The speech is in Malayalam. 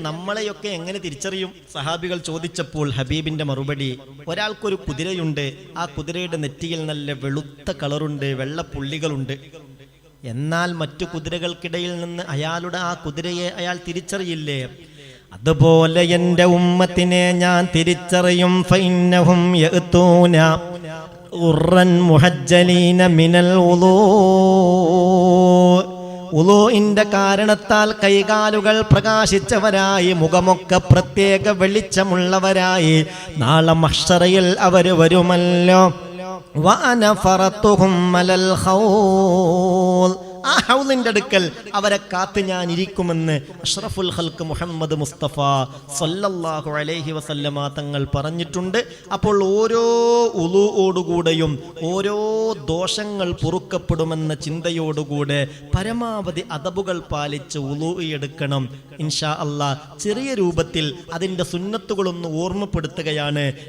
നമ്മളെയൊക്കെ എങ്ങനെ തിരിച്ചറിയും? സഹാബികൾ ചോദിച്ചപ്പോൾ ഹബീബിന്റെ മറുപടി, ഒരാൾക്കൊരു കുതിരയുണ്ട്, ആ കുതിരയുടെ നെറ്റിയിൽ നല്ല വെളുത്ത കളറുണ്ട്, വെള്ളപ്പുള്ളികളുണ്ട്. എന്നാൽ മറ്റു കുതിരകൾക്കിടയിൽ നിന്ന് അയാളുടെ ആ കുതിരയെ അയാൾ തിരിച്ചറിയില്ലേ? അതുപോലെ എൻ്റെ ഉമ്മത്തിനെ ഞാൻ തിരിച്ചറിയും. ഫൈന്നഹും യഅ്തൂന ഉറൻ മുഹജ്ജലീന മിനൽ ഉളൂഇന്റെ കാരണത്താൽ കൈകാലുകൾ പ്രകാശിച്ചവരായി, മുഖമൊക്കെ പ്രത്യേക വെളിച്ചമുള്ളവരായി നാളെ മഹ്ശറയിൽ അവർ വരുമല്ലോ. വഅന ഫറതുഹും അലൽ ഖൗൽ, ആ ഹൗലിന്റെ അടുക്കൽ അവരെ കാത്ത് ഞാൻ ഇരിക്കുമെന്ന് അഷ്റഫുൽ ഖൽഖ് മുഹമ്മദ് മുസ്തഫ സല്ലല്ലാഹു അലൈഹി വസല്ലമ തങ്ങൾ പറഞ്ഞിട്ടുണ്ട്. അപ്പോൾ ഓരോ ഉളൂഓടുകൂടെയും ഓരോ ദോഷങ്ങൾ പൊറുക്കപ്പെടുമെന്ന ചിന്തയോടുകൂടെ പരമാവധി അദബുകൾ പാലിച്ച് ഉളൂ എടുക്കണം. ഇൻഷാ അല്ലാഹ് ചെറിയ രൂപത്തിൽ അതിൻ്റെ സുന്നത്തുകളൊന്ന് ഓർമ്മപ്പെടുത്തുകയാണ്.